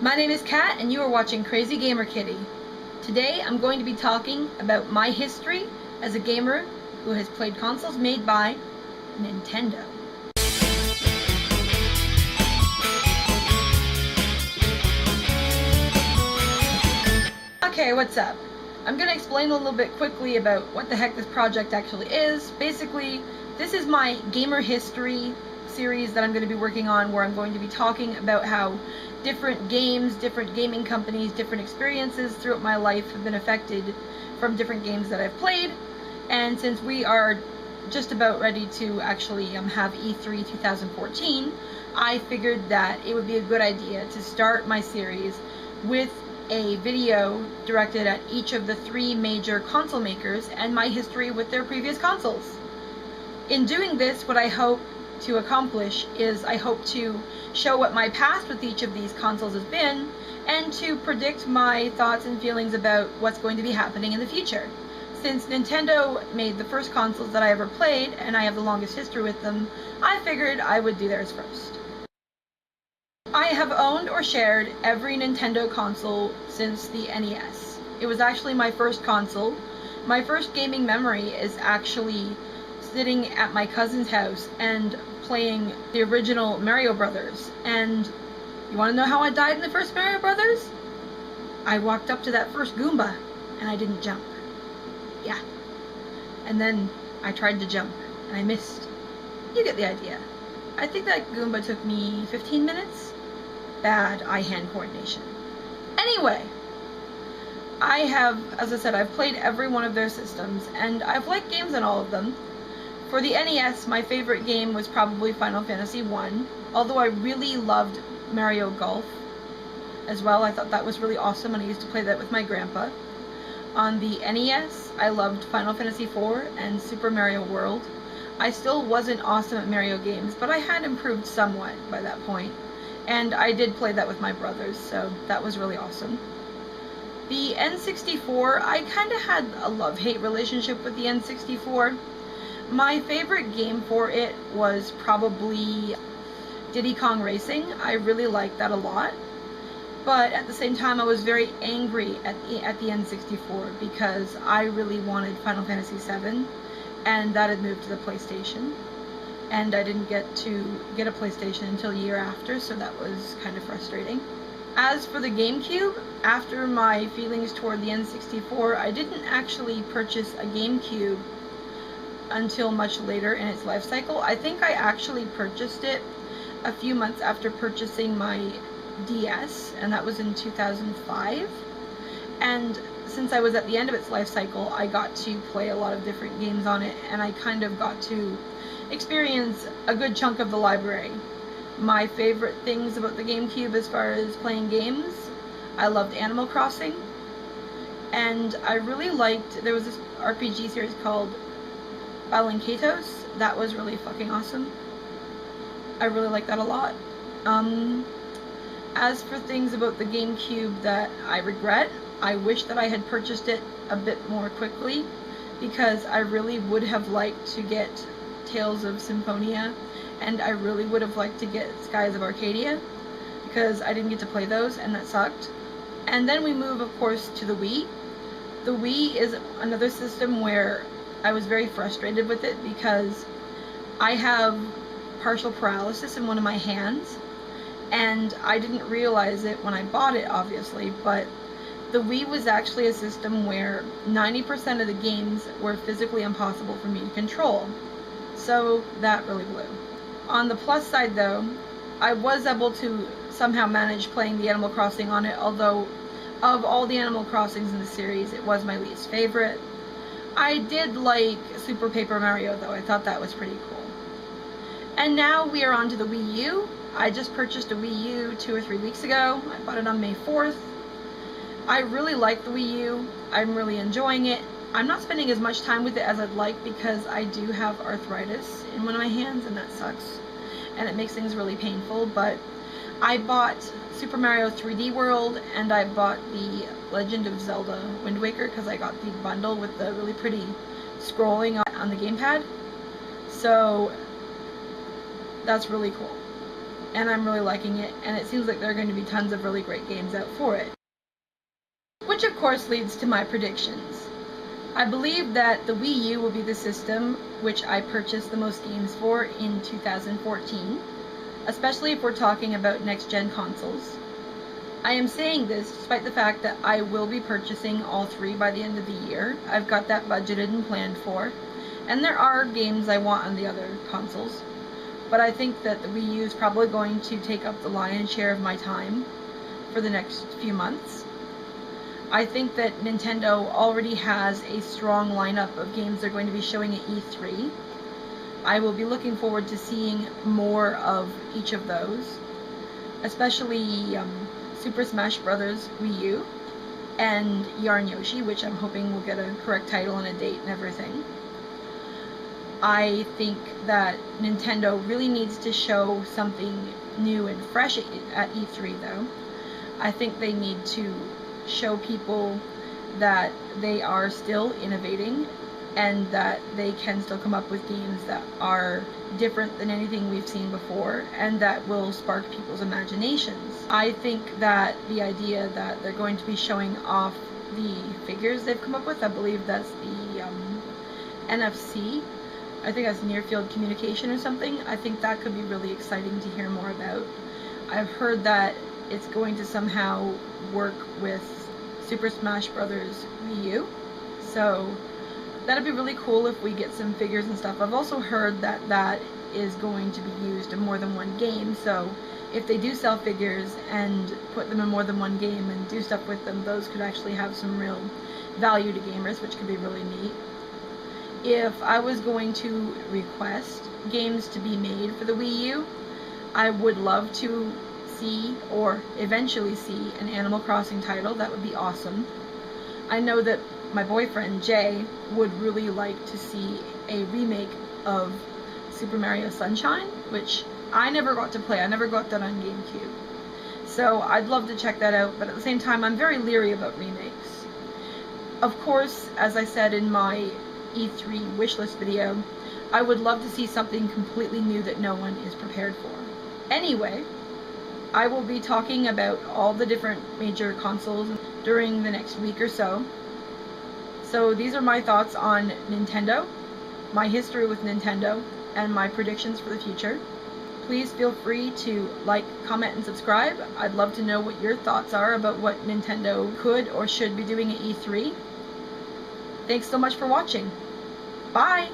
My name is Kat and you are watching Crazy Gamer Kitty. Today I'm going to be talking about my history as a gamer who has played consoles made by Nintendo. Okay, what's up? I'm going to explain a little bit quickly about what the heck this project actually is. Basically, this is my gamer history series that I'm going to be working on, where I'm going to be talking about how different games, different gaming companies, different experiences throughout my life have been affected from different games that I've played. And since we are just about ready to actually have E3 2014, I figured that it would be a good idea to start my series with a video directed at each of the three major console makers and my history with their previous consoles. In doing this, what I hope to accomplish is I hope to show what my past with each of these consoles has been, and to predict my thoughts and feelings about what's going to be happening in the future. Since Nintendo made the first consoles that I ever played, and I have the longest history with them, I figured I would do theirs first. I have owned or shared every Nintendo console since the NES. It was actually my first console. My first gaming memory is actually sitting at my cousin's house and playing the original Mario Brothers. And you want to know how I died in the first Mario Brothers? I walked up to that first Goomba and I didn't jump. Yeah. And then I tried to jump and I missed. You get the idea. I think that Goomba took me 15 minutes. Bad eye-hand coordination. Anyway, I have, as I said, I've played every one of their systems, and I've liked games on all of them. For the NES, my favorite game was probably Final Fantasy I, although I really loved Mario Golf as well. I thought that was really awesome, and I used to play that with my grandpa. On the NES, I loved Final Fantasy IV and Super Mario World. I still wasn't awesome at Mario games, but I had improved somewhat by that point. And I did play that with my brothers, so that was really awesome. The N64, I kind of had a love-hate relationship with the N64. My favorite game for it was probably Diddy Kong Racing. I really liked that a lot. But at the same time, I was very angry at the N64 because I really wanted Final Fantasy VII, and that had moved to the PlayStation. And I didn't get a PlayStation until a year after, so that was kind of frustrating. As for the GameCube, after my feelings toward the N64, I didn't actually purchase a GameCube until much later in its life cycle. I think I actually purchased it a few months after purchasing my DS, and that was in 2005. And since I was at the end of its life cycle, I got to play a lot of different games on it, and I kind of got to experience a good chunk of the library. My favorite things about the GameCube as far as playing games, I loved Animal Crossing, and I really liked, there was this RPG series called Battling Katos. That was really fucking awesome. I really liked that a lot. As for things about the GameCube that I regret, I wish that I had purchased it a bit more quickly, because I really would have liked to get Tales of Symphonia, and I really would have liked to get Skies of Arcadia, because I didn't get to play those, and that sucked. And then we move, of course, to the Wii. The Wii is another system where I was very frustrated with it, because I have partial paralysis in one of my hands, and I didn't realize it when I bought it, obviously, but the Wii was actually a system where 90% of the games were physically impossible for me to control. So that really blew. On the plus side though, I was able to somehow manage playing the Animal Crossing on it, although of all the Animal Crossings in the series, it was my least favorite. I did like Super Paper Mario though. I thought that was pretty cool. And now we are on to the Wii U. I just purchased a Wii U 2 or 3 weeks ago. I bought it on May 4th. I really like the Wii U. I'm really enjoying it. I'm not spending as much time with it as I'd like, because I do have arthritis in one of my hands, and that sucks. And it makes things really painful, but I bought Super Mario 3D World, and I bought the Legend of Zelda Wind Waker, because I got the bundle with the really pretty scrolling on the gamepad. So that's really cool. and I'm really liking it, and it seems like there are going to be tons of really great games out for it. Which of course leads to my predictions. I believe that the Wii U will be the system which I purchased the most games for in 2014, especially if we're talking about next-gen consoles. I am saying this despite the fact that I will be purchasing all three by the end of the year. I've got that budgeted and planned for, and there are games I want on the other consoles, but I think that the Wii U is probably going to take up the lion's share of my time for the next few months. I think that Nintendo already has a strong lineup of games they're going to be showing at E3. I will be looking forward to seeing more of each of those, especially Super Smash Bros. Wii U and Yarn Yoshi, which I'm hoping will get a correct title and a date and everything. I think that Nintendo really needs to show something new and fresh at E3 though. I think they need to show people that they are still innovating and that they can still come up with games that are different than anything we've seen before and that will spark people's imaginations. I think that the idea that they're going to be showing off the figures they've come up with, I believe that's the NFC, I think that's near field communication or something. I think that could be really exciting to hear more about. I've heard that it's going to somehow work with Super Smash Bros. Wii U, so that'd be really cool if we get some figures and stuff. I've also heard that that is going to be used in more than one game, so if they do sell figures and put them in more than one game and do stuff with them, those could actually have some real value to gamers, which could be really neat. If I was going to request games to be made for the Wii U, I would love to see, or eventually see, an Animal Crossing title. That would be awesome. I know that my boyfriend, Jay, would really like to see a remake of Super Mario Sunshine, which I never got to play. I never got that on GameCube. So I'd love to check that out, but at the same time, I'm very leery about remakes. Of course, as I said in my E3 wishlist video, I would love to see something completely new that no one is prepared for. Anyway, I will be talking about all the different major consoles during the next week or so. So these are my thoughts on Nintendo, my history with Nintendo, and my predictions for the future. Please feel free to like, comment, and subscribe. I'd love to know what your thoughts are about what Nintendo could or should be doing at E3. Thanks so much for watching. Bye!